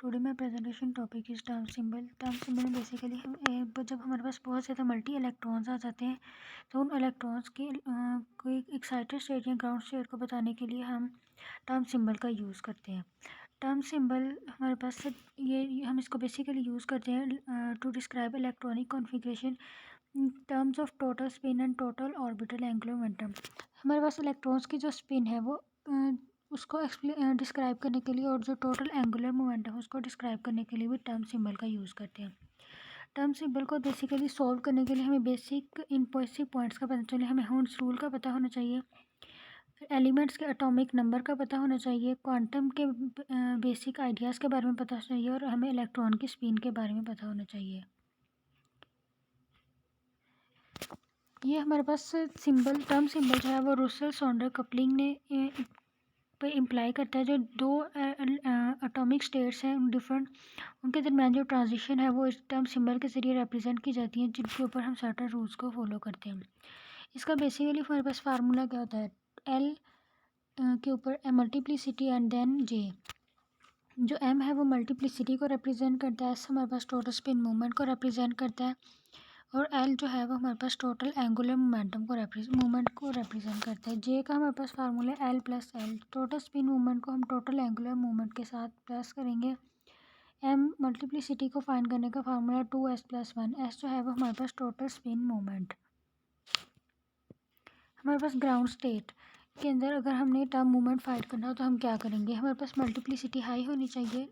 Today my presentation topic is term symbol. Term symbol में basically हम जब हमारे पास बहुत ज़्यादा मल्टी इलेक्ट्रॉन्स आ जाते हैं तो उन इलेक्ट्रॉन्स की कोई एक्साइटेड स्टेट या ग्राउंड स्टेट को बताने के लिए हम टर्म सिंबल का यूज़ करते हैं। टर्म सिंबल हमारे पास ये हम इसको बेसिकली यूज़ करते हैं to describe electronic configuration terms of total spin and total orbital angular momentum. हमारे पास इलेक्ट्रॉन्स की जो स्पिन है वो उसको डिस्क्राइब करने के लिए और जो टोटल एंगुलर मोमेंटम उसको डिस्क्राइब करने के लिए भी टर्म सिंबल का यूज़ करते हैं। टर्म सिंबल को बेसिकली सॉल्व करने के लिए हमें बेसिक पॉइंट्स का पता चले, हमें हुंस रूल का पता होना चाहिए, एलिमेंट्स के एटॉमिक नंबर का पता होना चाहिए, क्वांटम के बेसिक आइडियाज़ के बारे में पता होना चाहिए और हमें इलेक्ट्रॉन की स्पिन के बारे में पता होना चाहिए। ये हमारे पास टर्म सिंबल जो है वो रुसेल सॉन्डर कपलिंग ने पे इम्प्लाई करता है। जो दो एटॉमिक स्टेट्स हैं डिफरेंट, उनके दरमियान जो ट्रांजिशन है वो इस टर्म सिंबल के ज़रिए रिप्रेजेंट की जाती है, जिनके ऊपर हम सर्टेन रूल्स को फॉलो करते हैं। इसका बेसिकली हमारे पास फार्मूला क्या होता है, एल के ऊपर मल्टीप्लिसिटी एंड देन जे। जो एम है वो मल्टीप्लिसिटी को रिप्रेजेंट करता है, एस हमारे पास टोटल स्पिन मूवमेंट को रिप्रेजेंट करता है और एल जो है वो हमारे पास टोटल एंगुलर मोमेंटम को मूवमेंट को रिप्रेजेंट करता है। जे का हमारे पास formula L plus L, total spin movement को हम टोटल एंगुलर मूवमेंट के साथ प्लस करेंगे। एम मल्टीप्लिसिटी को फाइंड करने का फार्मूला 2s+1, एस जो है वो हमारे पास टोटल स्पिन मूवमेंट। हमारे पास ग्राउंड स्टेट के अंदर अगर हमने टर्म मूवमेंट फाइंड करना हो तो हम क्या करेंगे, हमारे पास मल्टीप्लिसिटी हाई होनी चाहिए,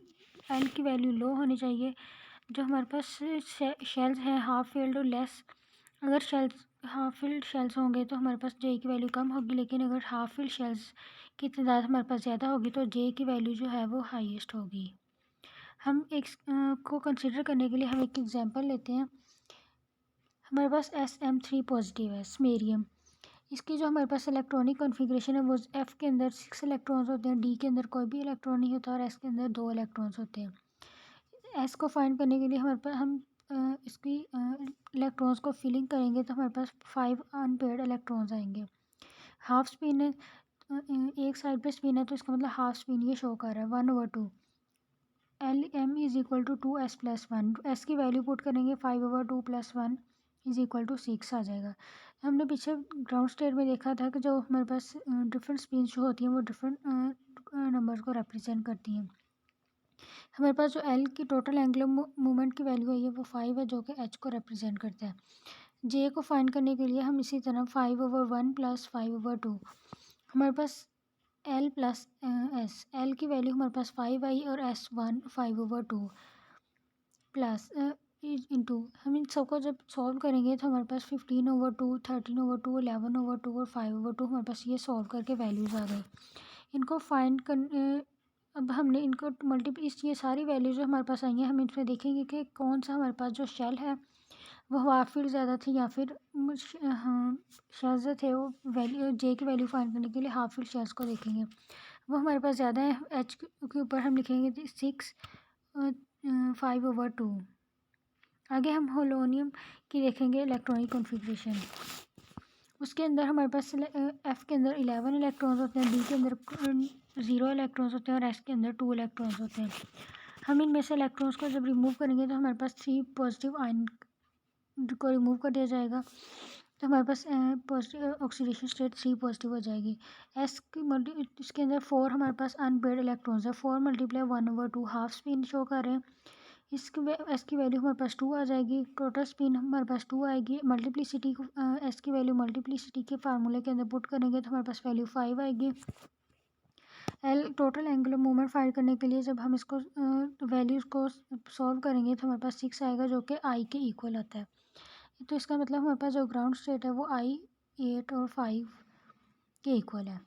एल की वैल्यू लो होनी चाहिए। जो हमारे पास शेल्स हैं हाफ फील्ड और लेस, अगर शेल्स हाफ फील्ड शेल्स होंगे तो हमारे पास जे की वैल्यू कम होगी, लेकिन अगर हाफ फील्ड शेल्स की तादाद हमारे पास ज़्यादा होगी तो जे की वैल्यू जो है वो हाईएस्ट होगी। हम एक को कंसिडर करने के लिए हम एक एग्जांपल लेते हैं। हमारे पास SM3 पॉजिटिव है, स्मेरियम। इसकी जो हमारे पास इलेक्ट्रॉनिक कॉन्फ़िगरेशन है वो एफ़ के अंदर 6 इलेक्ट्रॉन्स होते हैं, डी के अंदर कोई भी इलेक्ट्रॉन नहीं होता और एस के अंदर 2 इलेक्ट्रॉन्स होते हैं। एस को फाइंड करने के लिए हमारे पास हम इसकी इलेक्ट्रॉन्स को फिलिंग करेंगे तो हमारे पास 5 अनपेयर्ड इलेक्ट्रॉन्स आएंगे। हाफ स्पिन है, एक साइड पे स्पिन है तो इसका मतलब हाफ स्पिन ये शो कर रहा है 1/2। L M is equal to 2s+1, S की वैल्यू पुट करेंगे 5/2 + 1 इज़ इक्वल टू 6 आ जाएगा। हमने पीछे ग्राउंड स्टेट में देखा था कि जो हमारे पास डिफरेंट स्पिन जो होती हैं वो डिफरेंट नंबर्स को रिप्रेजेंट करती हैं। हमारे पास जो एल की टोटल एंगुलर मूवमेंट की वैल्यू है वो 5 है, जो कि एच को रिप्रेजेंट करता है। जे को फाइंड करने के लिए हम इसी तरह 5/1 + 5/2, हमारे पास एल प्लस एस, एल की वैल्यू हमारे पास 5 आई और एस 5/2 प्लस इंटू, हम इन सबको जब सॉल्व करेंगे तो हमारे पास 15/2, 13/2, 11/2 और 5/2 हमारे पास ये सॉल्व करके वैल्यूज़ आ गई। इनको फाइंड कर अब हमने इनको इस ये सारी वैल्यूज़ जो हमारे पास आई हैं, हम इसमें देखेंगे कि कौन सा हमारे पास जो शेल है वो हाफ फील्ड ज़्यादा थी या फिर हाँ शेल्स जो थे वो वैल्यू जे की वैल्यू फाइंड करने के लिए हाफ फील्ड शेल्स को देखेंगे, वो हमारे पास ज़्यादा है। एच के ऊपर हम लिखेंगे 6 5/2। आगे हम होलोनियम की देखेंगे इलेक्ट्रॉनिक कॉन्फ़िगरेशन। उसके अंदर हमारे पास एफ़ के अंदर 11 इलेक्ट्रॉन्स होते हैं, डी के अंदर 0 इलेक्ट्रॉन्स होते हैं और एस के अंदर 2 इलेक्ट्रॉन्स होते हैं। हम इनमें से इलेक्ट्रॉन्स को जब रिमूव करेंगे तो हमारे पास 3 पॉजिटिव आयन को रिमूव कर दिया जाएगा, तो हमारे पास पॉजिटिव ऑक्सीडेशन स्टेट 3 पॉजिटिव हो जाएगी। एस की इसके अंदर 4 हमारे पास अनपेयर्ड इलेक्ट्रॉन्स है, 4 × 1/2 हाफ स्पिन शो कर रहे हैं। इसकी एस की वैल्यू हमारे पास 2 आ जाएगी, टोटल स्पिन हमारे पास 2 आएगी। मल्टीप्लिसिटी को एस की वैल्यू मल्टीप्लिसिटी के फार्मूले के अंदर पुट करेंगे तो हमारे पास वैल्यू 5 आएगी। L total angular movement find करने के लिए जब हम इसको वैल्यूज़ को सॉल्व करेंगे तो हमारे पास 6 आएगा, जो कि आई के इक्वल आता है। तो इसका मतलब हमारे पास जो ग्राउंड स्टेट है वो I 8 और 5 के इक्वल है।